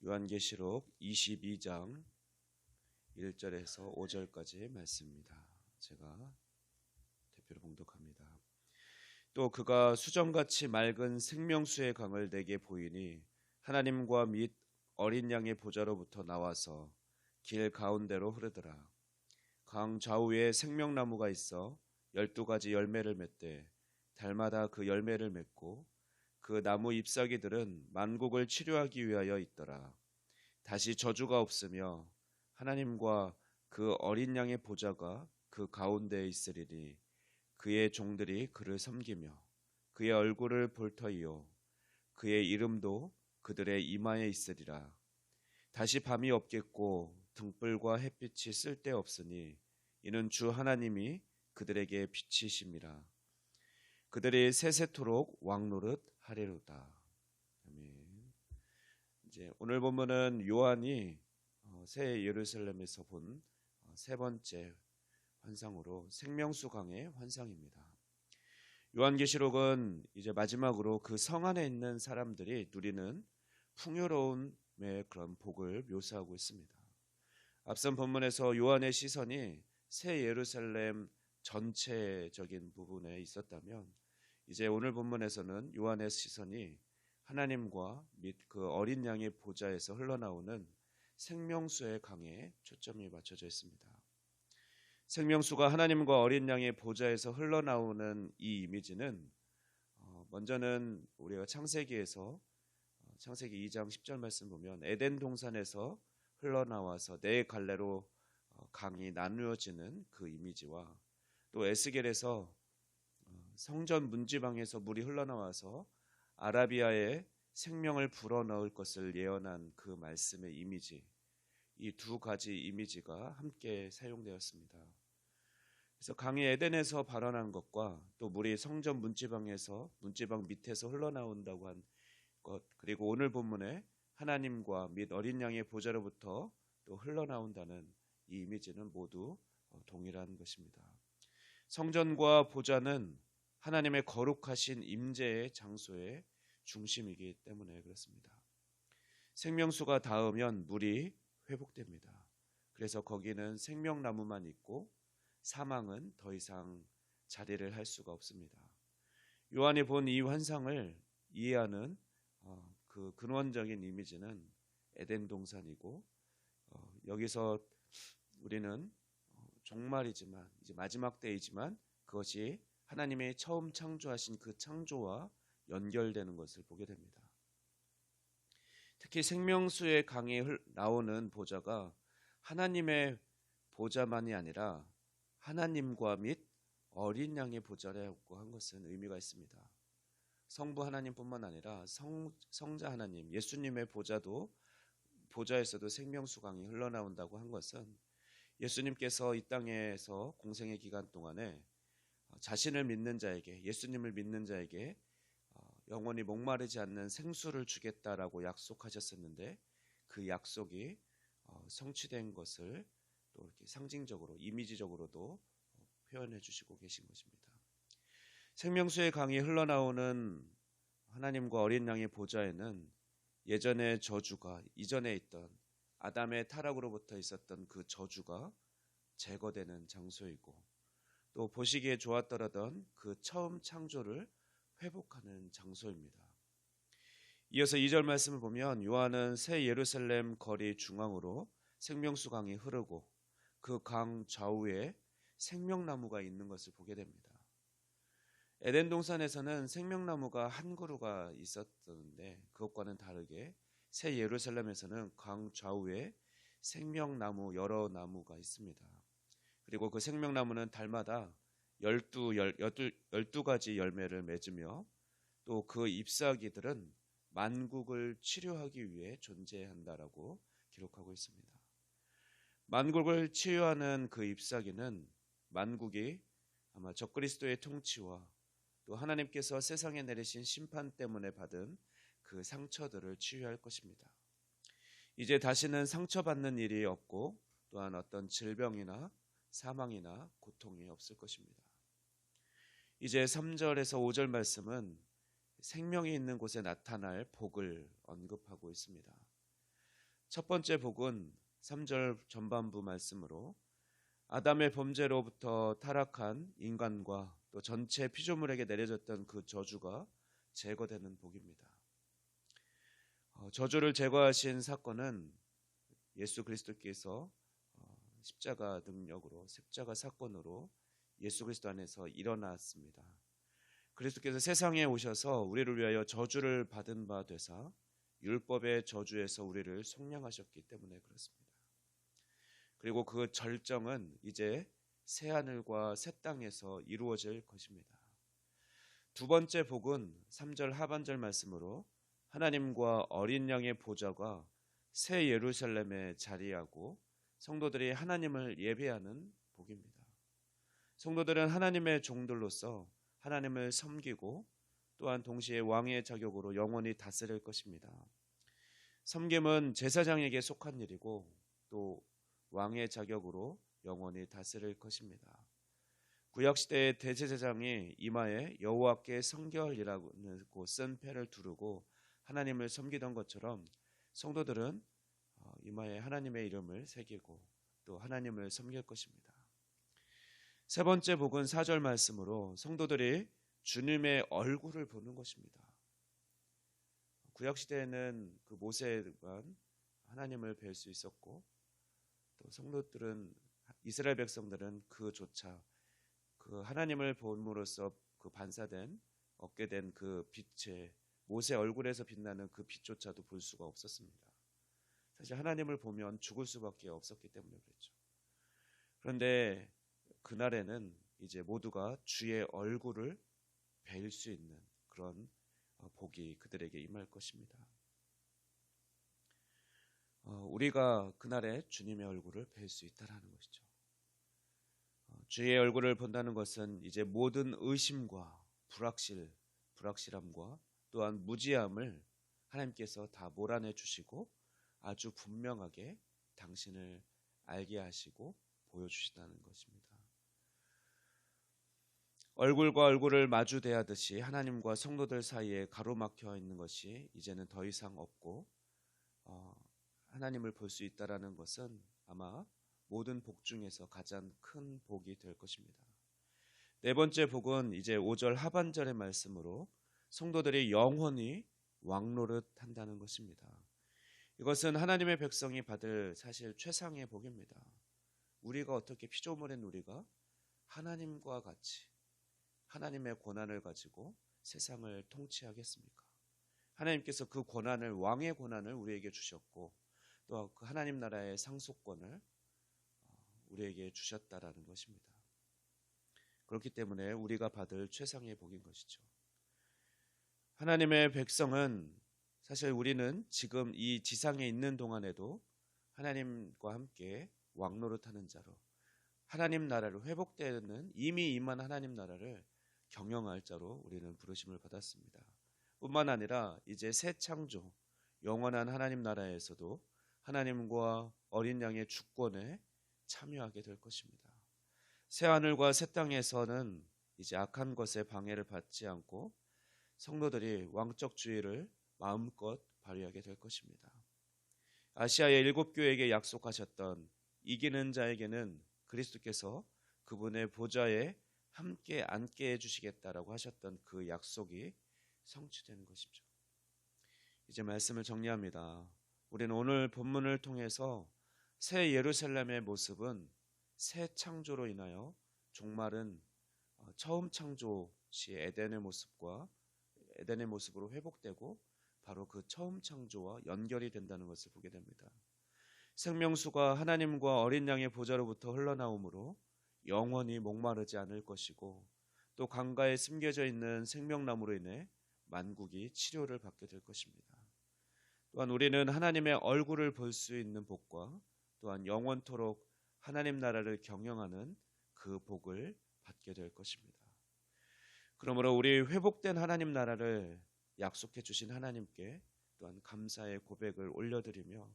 요한계시록 22장 1절에서 5절까지의 말씀입니다. 제가 대표로 봉독합니다. 또 그가 수정같이 맑은 생명수의 강을 내게 보이니 하나님과 및 어린 양의 보좌로부터 나와서 길 가운데로 흐르더라. 강 좌우에 생명나무가 있어 12가지 열매를 맺되 달마다 그 열매를 맺고 그 나무 잎사귀들은 만국을 치료하기 위하여 있더라. 다시 저주가 없으며 하나님과 그 어린 양의 보좌가 그 가운데에 있으리니 그의 종들이 그를 섬기며 그의 얼굴을 볼 터이요 그의 이름도 그들의 이마에 있으리라. 다시 밤이 없겠고 등불과 햇빛이 쓸데없으니 이는 주 하나님이 그들에게 빛이심이라. 그들이 세세토록 왕노릇 하리로다. 아멘. 이제 오늘 본문은 요한이 새 예루살렘에서 본 세 번째 환상으로 생명수 강의 환상입니다. 요한계시록은 이제 마지막으로 그 성 안에 있는 사람들이 누리는 풍요로움의 그런 복을 묘사하고 있습니다. 앞선 본문에서 요한의 시선이 새 예루살렘 전체적인 부분에 있었다면 이제 오늘 본문에서는 요한의 시선이 하나님과 및 그 어린 양의 보좌에서 흘러나오는 생명수의 강에 초점이 맞춰져 있습니다. 생명수가 하나님과 어린 양의 보좌에서 흘러나오는 이 이미지는 먼저는 우리가 창세기에서 창세기 2장 10절 말씀 보면 에덴 동산에서 흘러나와서 네 갈래로 강이 나누어지는 그 이미지와 또 에스겔에서 성전 문지방에서 물이 흘러나와서 아라비아에 생명을 불어넣을 것을 예언한 그 말씀의 이미지, 이 두 가지 이미지가 함께 사용되었습니다. 그래서 강이 에덴에서 발원한 것과 또 물이 성전 문지방에서 문지방 밑에서 흘러나온다고 한 것, 그리고 오늘 본문에 하나님과 및 어린 양의 보좌로부터 또 흘러나온다는 이 이미지는 모두 동일한 것입니다. 성전과 보좌는 하나님의 거룩하신 임재의 장소의 중심이기 때문에 그렇습니다. 생명수가 닿으면 물이 회복됩니다. 그래서 거기는 생명나무만 있고 사망은 더 이상 자리를 할 수가 없습니다. 요한이 본 이 환상을 이해하는 그 근원적인 이미지는 에덴 동산이고 여기서 우리는 종말이지만 이제 마지막 때이지만 그것이 하나님의 처음 창조하신 그 창조와 연결되는 것을 보게 됩니다. 특히 생명수의 강에 나오는 보좌가 하나님의 보좌만이 아니라 하나님과 및 어린 양의 보좌라고 한 것은 의미가 있습니다. 성부 하나님뿐만 아니라 성자 하나님, 예수님의 보좌에서도 생명수 강이 흘러나온다고 한 것은 예수님께서 이 땅에서 공생의 기간 동안에 자신을 믿는 자에게, 예수님을 믿는 자에게 영원히 목마르지 않는 생수를 주겠다라고 약속하셨었는데 그 약속이 성취된 것을 또 이렇게 상징적으로, 이미지적으로도 표현해 주시고 계신 것입니다. 생명수의 강이 흘러나오는 하나님과 어린 양의 보좌에는 예전의 저주가, 이전에 있던 아담의 타락으로부터 있었던 그 저주가 제거되는 장소이고 또 보시기에 좋았더라던 그 처음 창조를 회복하는 장소입니다. 이어서 2절 말씀을 보면 요한은 새 예루살렘 거리 중앙으로 생명수 강이 흐르고 그 강 좌우에 생명나무가 있는 것을 보게 됩니다. 에덴 동산에서는 생명나무가 한 그루가 있었는데 그것과는 다르게 새 예루살렘에서는 강 좌우에 생명나무 여러 나무가 있습니다. 그리고 그 생명나무는 달마다 12가지 열매를 맺으며 또 그 잎사귀들은 만국을 치료하기 위해 존재한다라고 기록하고 있습니다. 만국을 치유하는 그 잎사귀는 만국이 아마 적그리스도의 통치와 또 하나님께서 세상에 내리신 심판 때문에 받은 그 상처들을 치유할 것입니다. 이제 다시는 상처받는 일이 없고 또한 어떤 질병이나 사망이나 고통이 없을 것입니다. 이제 3절에서 5절 말씀은 생명이 있는 곳에 나타날 복을 언급하고 있습니다. 첫 번째 복은 3절 전반부 말씀으로 아담의 범죄로부터 타락한 인간과 또 전체 피조물에게 내려졌던 그 저주가 제거되는 복입니다. 저주를 제거하신 사건은 예수 그리스도께서 십자가 능력으로, 십자가 사건으로 예수 그리스도 안에서 일어났습니다. 그리스도께서 세상에 오셔서 우리를 위하여 저주를 받은 바 되사 율법의 저주에서 우리를 속량하셨기 때문에 그렇습니다. 그리고 그 절정은 이제 새 하늘과 새 땅에서 이루어질 것입니다. 두 번째 복은 3절 하반절 말씀으로 하나님과 어린 양의 보좌가 새 예루살렘에 자리하고 성도들이 하나님을 예배하는 복입니다. 성도들은 하나님의 종들로서 하나님을 섬기고 또한 동시에 왕의 자격으로 영원히 다스릴 것입니다. 섬김은 제사장에게 속한 일이고 또 왕의 자격으로 영원히 다스릴 것입니다. 구약시대의 대제사장이 이마에 여호와께 성결이라고 쓴 패를 두르고 하나님을 섬기던 것처럼 성도들은 이마에 하나님의 이름을 새기고 또 하나님을 섬길 것입니다. 세 번째 복은 4절 말씀으로 성도들이 주님의 얼굴을 보는 것입니다. 구약시대에는 그 모세만 하나님을 뵐 수 있었고 또 성도들은 이스라엘 백성들은 그조차 그 하나님을 봄으로써 그 반사된 얻게 된 그 빛에 모세 얼굴에서 빛나는 그 빛조차도 볼 수가 없었습니다. 사실 하나님을 보면 죽을 수밖에 없었기 때문에 그랬죠. 그런데 그날에는 이제 모두가 주의 얼굴을 뵐 수 있는 그런 복이 그들에게 임할 것입니다. 우리가 그날에 주님의 얼굴을 뵐 수 있다라는 것이죠. 주의 얼굴을 본다는 것은 이제 모든 의심과 불확실함과 또한 무지함을 하나님께서 다 몰아내 주시고 아주 분명하게 당신을 알게 하시고 보여주시다는 것입니다. 얼굴과 얼굴을 마주 대하듯이 하나님과 성도들 사이에 가로막혀 있는 것이 이제는 더 이상 없고 하나님을 볼 수 있다라는 것은 아마 모든 복 중에서 가장 큰 복이 될 것입니다. 네 번째 복은 이제 5절 하반절의 말씀으로 성도들이 영원히 왕노릇 한다는 것입니다. 이것은 하나님의 백성이 받을 사실 최상의 복입니다. 우리가 어떻게 피조물인 우리가 하나님과 같이 하나님의 권한을 가지고 세상을 통치하겠습니까? 하나님께서 그 권한을, 왕의 권한을 우리에게 주셨고 또 그 하나님 나라의 상속권을 우리에게 주셨다라는 것입니다. 그렇기 때문에 우리가 받을 최상의 복인 것이죠. 하나님의 백성은 사실 우리는 지금 이 지상에 있는 동안에도 하나님과 함께 왕노릇하는 자로 하나님 나라를 회복되는 이미 임한 하나님 나라를 경영할 자로 우리는 부르심을 받았습니다. 뿐만 아니라 이제 새 창조 영원한 하나님 나라에서도 하나님과 어린 양의 주권에 참여하게 될 것입니다. 새 하늘과 새 땅에서는 이제 악한 것에 방해를 받지 않고 성도들이 왕적 주의를 마음껏 발휘하게 될 것입니다. 아시아의 7교회에게 약속하셨던 이기는 자에게는 그리스도께서 그분의 보좌에 함께 앉게 해주시겠다라고 하셨던 그 약속이 성취되는 것이죠. 이제 말씀을 정리합니다. 우리는 오늘 본문을 통해서 새 예루살렘의 모습은 새 창조로 인하여 종말은 처음 창조 시 에덴의 모습으로 회복되고 바로 그 처음 창조와 연결이 된다는 것을 보게 됩니다. 생명수가 하나님과 어린 양의 보좌로부터 흘러나오므로 영원히 목마르지 않을 것이고 또 강가에 심겨져 있는 생명나무로 인해 만국이 치료를 받게 될 것입니다. 또한 우리는 하나님의 얼굴을 볼 수 있는 복과 또한 영원토록 하나님 나라를 경영하는 그 복을 받게 될 것입니다. 그러므로 우리 회복된 하나님 나라를 약속해 주신 하나님께 또한 감사의 고백을 올려드리며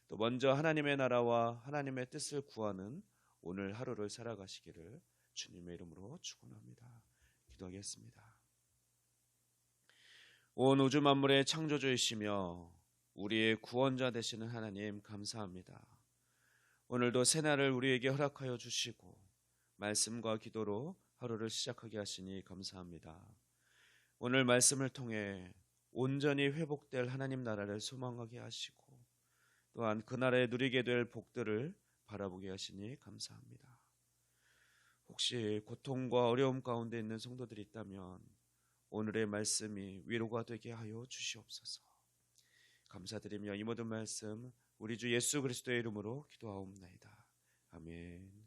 또 먼저 하나님의 나라와 하나님의 뜻을 구하는 오늘 하루를 살아가시기를 주님의 이름으로 축원합니다. 기도하겠습니다. 온 우주 만물의 창조주이시며 우리의 구원자 되시는 하나님 감사합니다. 오늘도 새날을 우리에게 허락하여 주시고 말씀과 기도로 하루를 시작하게 하시니 감사합니다. 오늘 말씀을 통해 온전히 회복될 하나님 나라를 소망하게 하시고 또한 그날에 누리게 될 복들을 바라보게 하시니 감사합니다. 혹시 고통과 어려움 가운데 있는 성도들이 있다면 오늘의 말씀이 위로가 되게 하여 주시옵소서. 감사드리며 이 모든 말씀 우리 주 예수 그리스도의 이름으로 기도하옵나이다. 아멘.